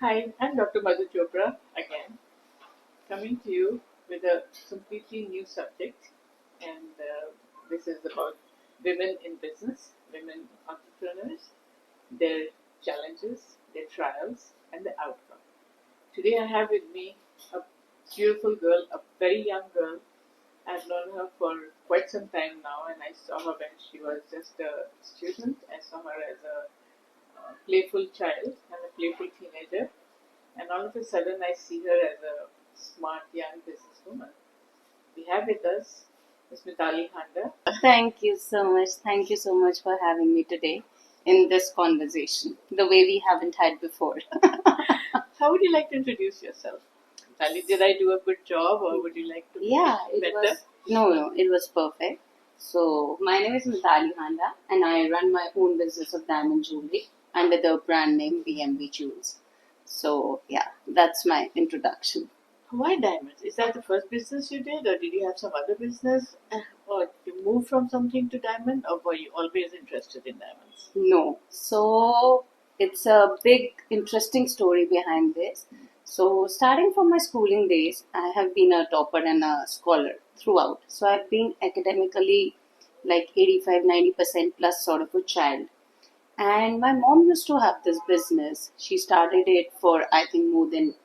Hi, I'm Dr. Madhu Chopra again, coming to you with a completely new subject, and this is about women in business, women entrepreneurs, their challenges, their trials, and the outcome. Today, I have with me a beautiful girl, a very young girl. I've known her for quite some time now, and I saw her when she was just a student. I saw her as a playful child and a playful teenager, and all of a sudden I see her as a smart young businesswoman. We have with us Ms. Mitali Handa. Thank you so much. Thank you so much for having me today in this conversation, the way we haven't had before. How would you like to introduce yourself? Mitali, did I do a good job or would you like to Yeah, make it it better? was no, it was perfect. So my name is Mitali Handa, and I run my own business of diamond jewelry under the brand name BMB Jewels. So yeah, that's my introduction. Why diamonds? Is that the first business you did, or did you have some other business? Or you moved from something to diamond, or were you always interested in diamonds? No. So it's a big, interesting story behind this. So, starting from my schooling days, I have been a topper and a scholar throughout. So, I've been academically like 85-90% plus sort of a child. And my mom used to have this business. She started it for, I think, more than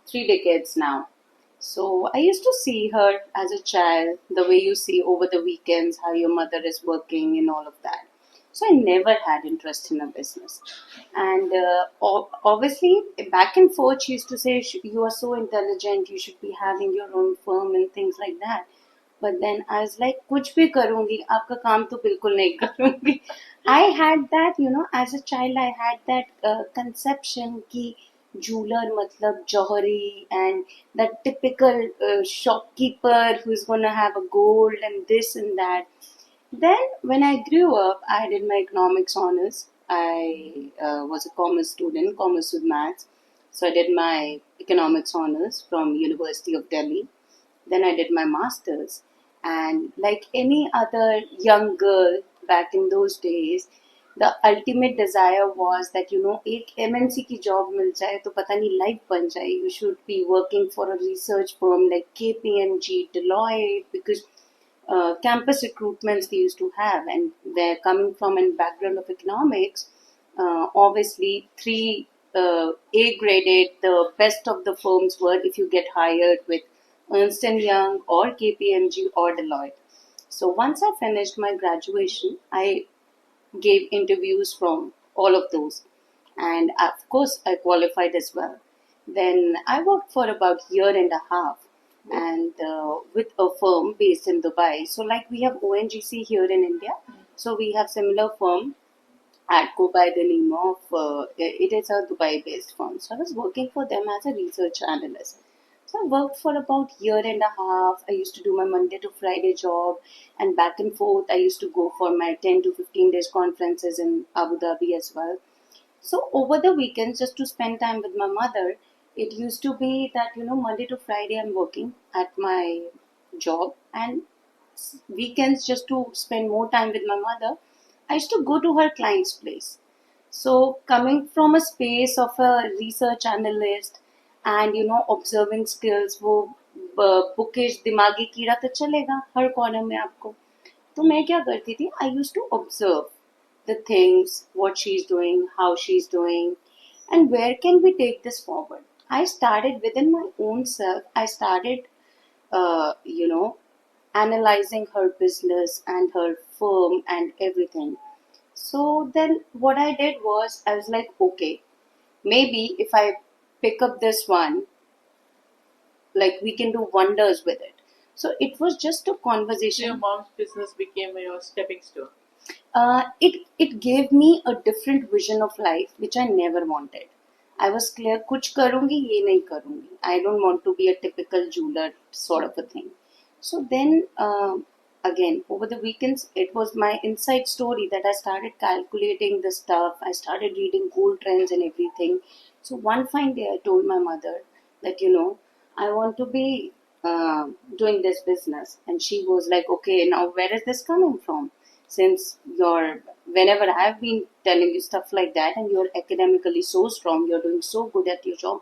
3 decades now. So, I used to see her as a child, the way you see over the weekends how your mother is working and all of that. So I never had interest in a business. And obviously, back and forth, she used to say, "You are so intelligent, you should be having your own firm and things like that." But then I was like, "कुछ भी करूँगी, आपका काम तो बिल्कुल नहीं करूँगी." I had that, as a child, I had that conception कि jeweler मतलब jewellery and that typical shopkeeper who's gonna have a gold and this and that. Then, when I grew up, I did my economics honors. I was a commerce student, commerce with maths. So I did my economics honors from University of Delhi. Then I did my masters, and like any other young girl back in those days, the ultimate desire was that एक MNC की job मिल जाए तो पता नहीं life बन जाए. You should be working for a research firm like KPMG, Deloitte, because campus recruitments we used to have, and they're coming from a background of economics. Obviously, three A graded, the best of the firms were if you get hired with Ernst and Young or KPMG or Deloitte. So once I finished my graduation, I gave interviews from all of those, and of course I qualified as well. Then I worked for about year and a half, and with a firm based in Dubai. So like we have ONGC here in India, so we have similar firm ADCO by the name of it is a Dubai based firm. So I was working for them as a research analyst. So I worked for about year and a half. I used to do my Monday to Friday job, and back and forth. I used to go for my 10 to 15 days conferences in Abu Dhabi as well. So over the weekends, just to spend time with my mother, it used to be that Monday to Friday I'm working at my job, and weekends just to spend more time with my mother, I used to go to her client's place. So coming from a space of a research analyst and observing skills, वो bookish दिमागी कीड़ा तो चलेगा हर corner में आपको. तो मैं क्या करती थी, I used to observe the things, what she's doing, how she's doing, and where can we take this forward. I started within my own self. I started, uh, you know, analyzing her business and her firm and everything. So then what I did was I was like, okay, maybe if I pick up this one, like we can do wonders with it. So it was just a So your conversation. mom's business became your stepping stone. It gave me a different vision of life which I never wanted. I was clear, कुछ करूँगी ये नहीं करूँगी. I don't want to be a typical jeweler sort of a thing. So then again over the weekends it was my inside story that I started calculating the stuff. I started reading gold trends and everything. So one fine day I told my mother that I want to be doing this business, and she was like, okay, now where is this coming from? since you're, whenever I've been telling you stuff like that, and you're academically so strong, you're doing so good at your job.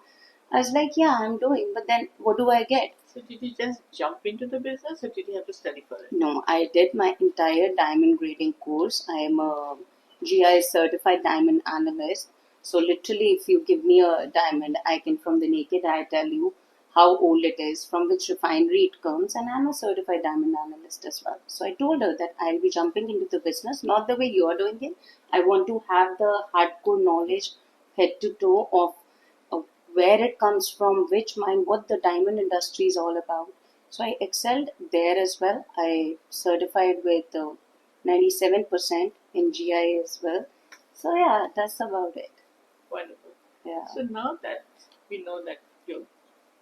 I was like, yeah, I'm doing, but then what do I get? So did you just jump into the business, or did you have to study for it? No, I did my entire diamond grading course. I am a GI certified diamond analyst. So literally, if you give me a diamond, I can from the naked eye tell you how old it is, from which refinery it comes, and I'm a certified diamond analyst as well. So I told her that I'll be jumping into the business, not the way you are doing it. I want to have the hardcore knowledge, head to toe of where it comes from, which mine, what the diamond industry is all about. So I excelled there as well. I certified with 97% in GI as well. So yeah, that's about it. Wonderful. Yeah. So now that we know that your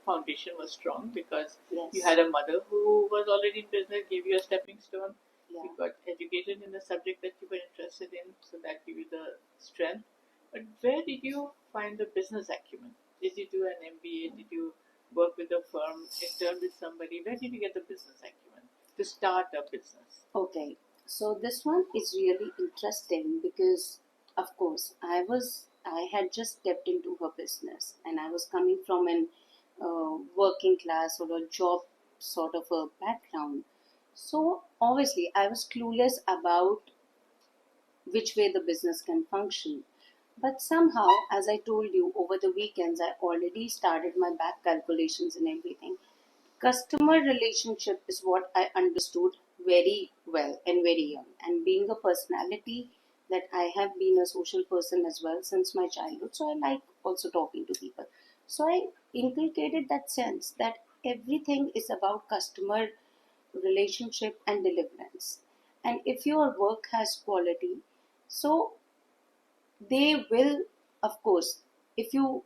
foundation was strong because Yes. you had a mother who was already in business, gave you a stepping stone. Yeah. You got educated in the subject that you were interested in, so that gave you the strength. But where did you find the business acumen? Did you do an MBA? Did you work with a firm, intern with somebody? Where did you get the business acumen to start a business? Okay. So this one is really interesting because, of course, I had just stepped into her business, and I was coming from an working class or a job sort of a background. So obviously, I was clueless about which way the business can function. But somehow, as I told you, over the weekends, I already started my back calculations and everything. Customer relationship is what I understood very well and very young. And being a personality that I have been a social person as well since my childhood, so I like also talking to people. So I inculcated that sense that everything is about customer relationship and deliverance. And if your work has quality, so they will, of course, if you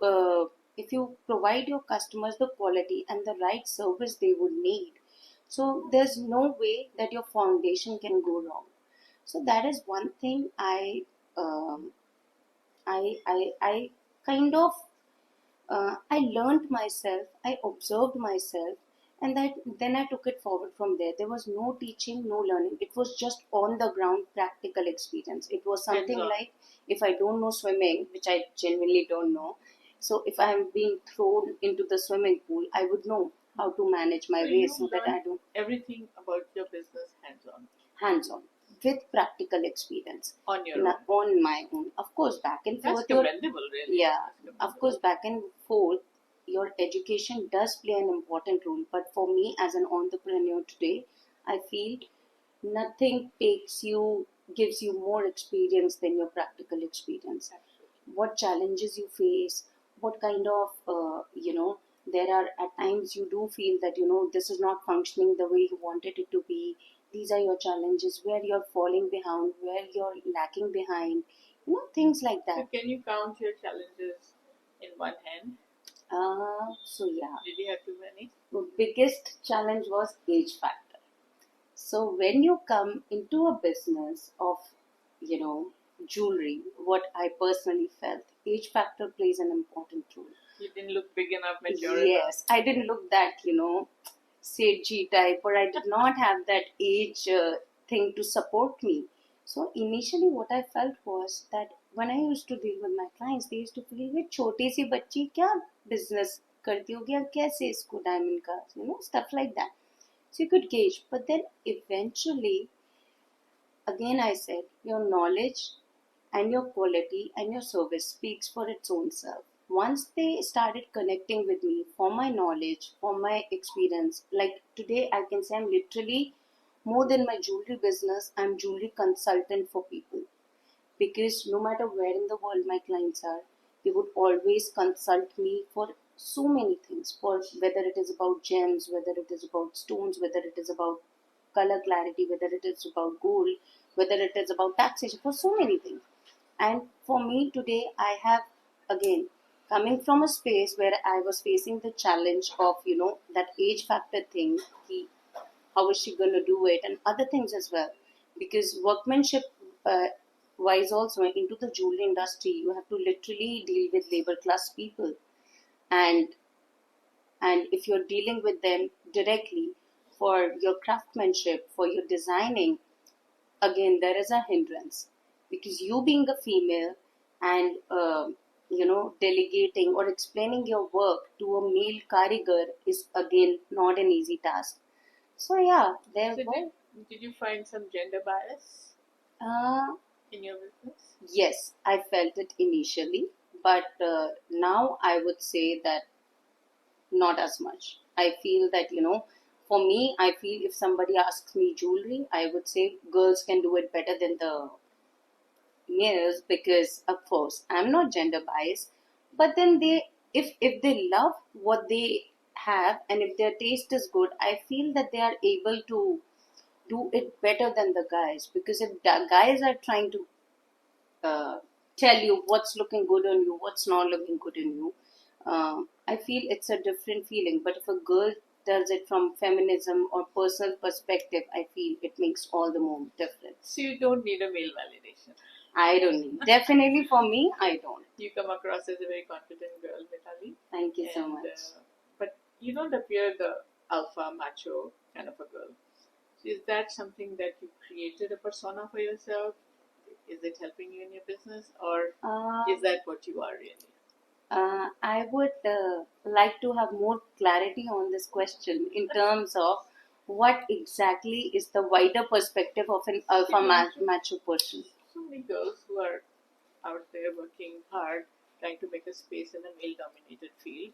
provide your customers the quality and the right service they would need, so there's no way that your foundation can go wrong. So that is one thing um, I kind of I learned myself, I observed myself, and that then I took it forward from there. There was no teaching, no learning. It was just on the ground practical experience. It was something like, if I don't know swimming, which I genuinely don't know, so if I am being thrown into the swimming pool, I would know how to manage my So way you so that I don't. everything about your business Hands on with practical experience on your own. on my own. Of course, back and That's forth. commendable, really. Yeah, That's commendable. of course, back and forth, your education does play an important role. But for me, as an entrepreneur today, I feel nothing gives you more experience than your practical experience. What challenges you face, what kind of, there are at times you do feel that, this is not functioning the way you wanted it to be. These are your challenges, where you're falling behind, where you're lacking behind, things like So that. can you count your challenges in one hand? So yeah, Did you have too many? the biggest challenge was age factor. So when you come into a business of, jewelry, what I personally felt, age factor plays an important role. You didn't look big enough, mature Yes, I didn't look that, Sage type, or I did not have that age thing to support me. So initially, what I felt was that when I used to deal with my clients, they used to feel, "ये छोटी सी बच्ची क्या business करती होगी या कैसे इसको diamond का," stuff like that. So you could gauge, but then eventually, again, I said, your knowledge and your quality and your service speaks for its own self. Once they started connecting with me for my knowledge, for my experience, like today I can say I'm literally more than my jewelry business, I'm jewelry consultant for people. Because no matter where in the world my clients are, they would always consult me for so many things, for whether it is about gems, whether it is about stones, whether it is about color clarity, whether it is about gold, whether it is about taxation, for so many things. And for me today, I have, again, coming from a space where I was facing the challenge of, that age factor thing, how is she going to do it, and other things as well. Because workmanship wise also, into the jewelry industry, you have to literally deal with labor class people. And and if you're dealing with them directly for your craftsmanship, for your designing, again there is a hindrance, because you being a female and delegating or explaining your work to a male karigar is again not an easy task. So yeah, there So were. did you find some gender bias Uh, in your business? yes, I felt it initially, but now I would say that not as much. I feel that, for me, I feel if somebody asks me jewelry, I would say girls can do it better than the males, because, of course, I'm not gender biased. But then if they love what they have and if their taste is good, I feel that they are able to do it better than the guys. Because if the guys are trying to uh, tell you what's looking good on you, what's not looking good on you, I feel it's a different feeling. But if a girl does it from feminism or personal perspective, I feel it makes all the more difference. So you don't need a male validation. I don't need. Definitely for me, I don't. You come across as a very confident girl, Mitali. Thank you so much. But you don't appear the alpha macho kind of a girl. So is that something that you created a persona for yourself? Is it helping you in your business, or is that what you are really? I would like to have more clarity on this question in terms of what exactly is the wider perspective of an alpha macho person. So many girls who are out there working hard, trying to make a space in a male dominated field,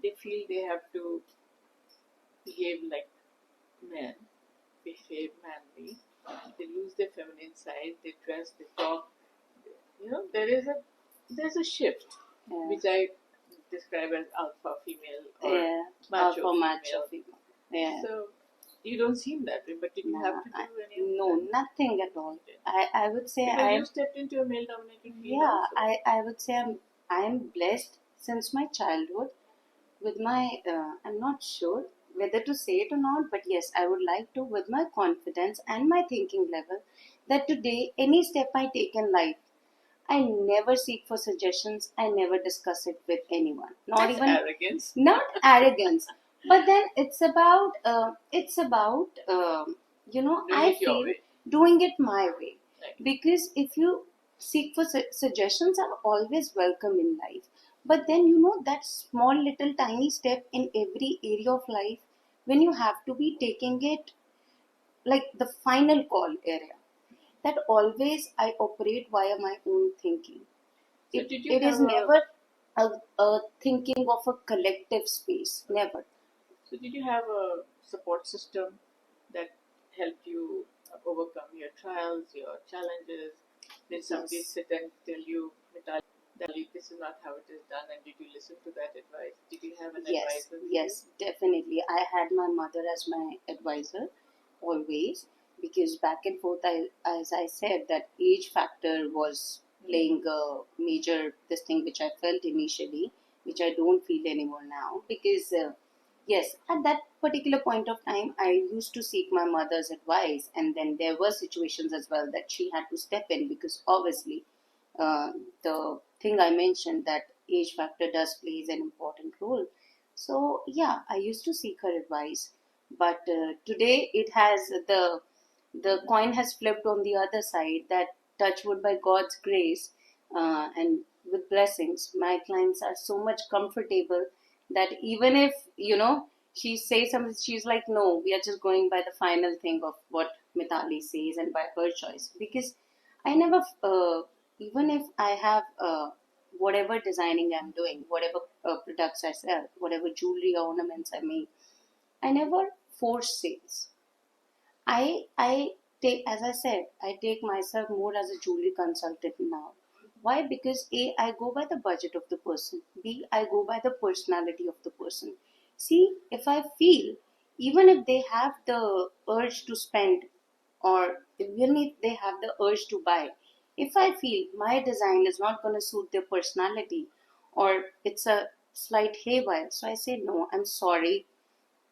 they feel they have to behave like men, behave manly. They lose their feminine side, they dress, they talk. There's a shift, which I describe as alpha female or macho alpha female. macho female. Yeah. So you don't seem that way, but did you have to do any of No, that? nothing at all. I would say Because you stepped into a male dominated field. yeah, also. I would say I'm blessed since my childhood with my I'm not sure whether to say it or not, but yes, I would like to, with my confidence and my thinking level, that today any step I take in life, I never seek for suggestions. I never discuss it with anyone. Not That's even arrogance. not arrogance, but then it's about I feel doing it my way. Right. Because if you seek for suggestions, are always welcome in life. But then that small little tiny step in every area of life, when you have to be taking it like the final call area, that always I operate via my own thinking. So It is never a thinking of a collective space. Never. So did you have a support system that helped you overcome your trials, your challenges? Did somebody sit and tell you, Mitali, this is not how it is done, and did you listen to that advice? Did you have an advisor? Yes, definitely. I had my mother as my advisor always, because back and forth, as I said, that age factor was playing a major this thing which I felt initially, which I don't feel anymore now, because yes, at that particular point of time, I used to seek my mother's advice, and then there were situations as well that she had to step in, because obviously uh, the thing I mentioned, that age factor does plays an important role. So yeah, I used to seek her advice, but today it has the coin has flipped on the other side. That touch wood by God's grace and with blessings, my clients are so much comfortable that even if she says something, she's like, no, we are just going by the final thing of what Mitali says and by her choice, because I never even if I have whatever designing I'm doing, whatever products I sell, whatever jewelry or ornaments I make, I never force sales. I take, as I said, I take myself more as a jewelry consultant now. Why? Because A, I go by the budget of the person. B, I go by the personality of the person. See, if I feel, even if they have the urge to spend, or even if they have the urge to buy, if I feel my design is not going to suit their personality, or it's a slight haywire, so I say, no, I'm sorry,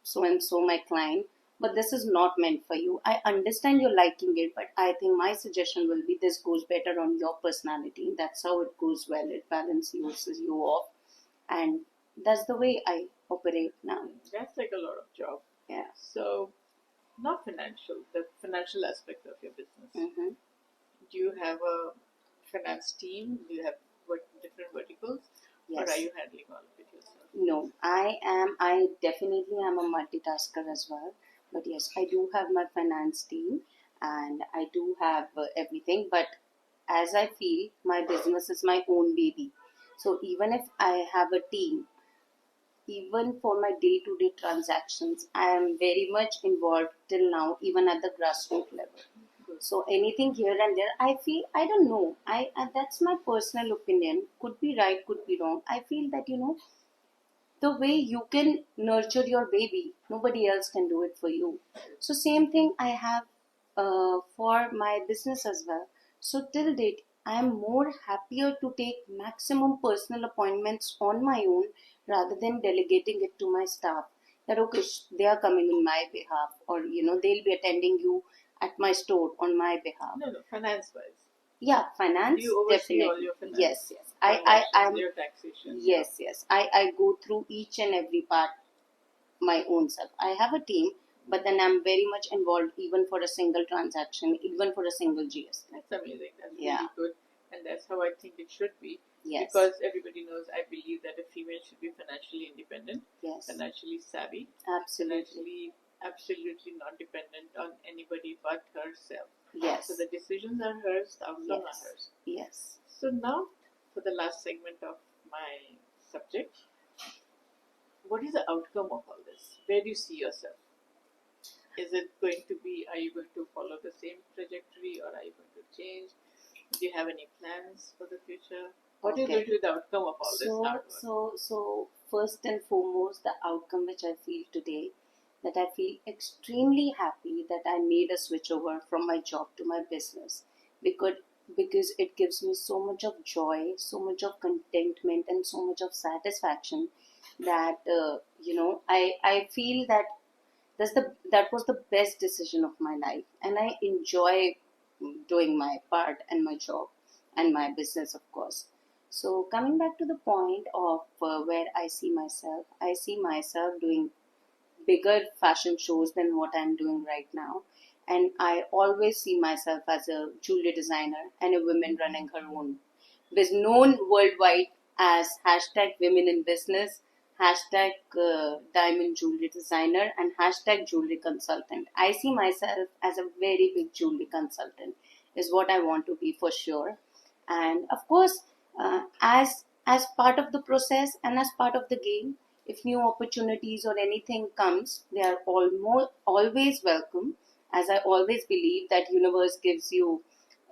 so and so my client, but this is not meant for you. I understand you're liking it, but I think my suggestion will be this goes better on your personality. That's how it goes well. It balances you off, and that's the way I operate now. That's like a lot of job. Yeah. So, not financial, the financial aspect of your business. Mm-hmm. Do you have a finance team? Do you have different verticals? Or are Yes. you handling all of it yourself? No, I definitely am a multitasker as well. But yes, I do have my finance team and I do have everything. But as I feel, my business is my own baby. So even if I have a team, even for my day to day transactions, I am very much involved till now, even at the grassroots level. Good. So anything here and there, I feel, I don't know. That's my personal opinion. Could be right, could be wrong. I feel that, the way you can nurture your baby, nobody else can do it for you. So same thing I have for my business as well. So till date, I am more happier to take maximum personal appointments on my own rather than delegating it to my staff. That okay, they are coming on my behalf, or they'll be attending you at my store on my behalf. No, finance wise. Yeah, Do finance, you oversee all definitely. your finance? Yes, yes. I'm. Your taxation. Yes, yes. I go through each and every part my own self. I have a team, but then I'm very much involved even for a single transaction, even for a single GST. That's amazing. That's Yeah. really good. And that's how I think it should be. Yes. Because everybody knows, I believe that a female should be financially independent, Yes. financially savvy, Absolutely. absolutely not dependent on anybody but herself. Yes. So the decisions are hers, the outcome are hers. Yes. So now, for the last segment of my subject, what is the outcome of all this? Where do you see yourself? Is it going to be, are you going to follow the same trajectory or are you going to change? Do you have any plans for the future? What is going to be the outcome of all this hard work? So first and foremost, the outcome which I feel today, that I feel extremely happy that I made a switch over from my job to my business, because it gives me so much of joy, so much of contentment, and so much of satisfaction that I feel that that was the best decision of my life, and I enjoy doing my part and my job and my business, of course. So coming back to the point of where I see myself doing bigger fashion shows than what I'm doing right now. And I always see myself as a jewelry designer and a woman running her own. Is known worldwide as hashtag women in business, hashtag diamond jewelry designer, and hashtag jewelry consultant. I see myself as a very big jewelry consultant, is what I want to be for sure. And of course, as part of the process and as part of the game, if new opportunities or anything comes, they are always welcome. As I always believe that universe gives you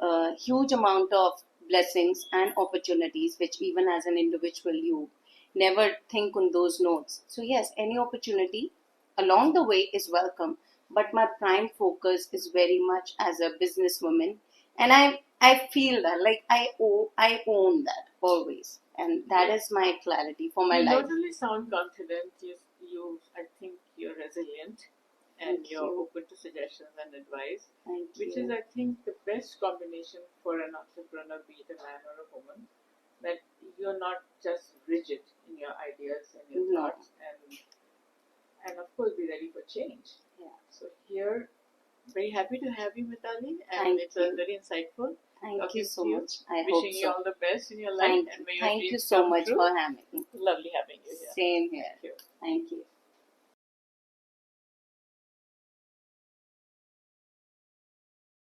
a huge amount of blessings and opportunities, which even as an individual you never think on those notes. So yes, any opportunity along the way is welcome. But my prime focus is very much as a businesswoman, and I feel that like I own that always, and that is my clarity for my you life. not only sound confident, I think you're resilient and Thank you're you. open to suggestions and advice, Thank which you. is, I think, the best combination for an entrepreneur, be it a man or a woman, that you're not just rigid in your ideas and your No. thoughts, and of course, be ready for change. Yeah. So here, very happy to have you, Mitali, and Thank it's you. very insightful. Thank talking you so to you. much. I hope Wishing you so. all the best in your life, and may your Thank you dreams so come much true. for having me. Lovely having you here. Same here. Thank you. Thank you.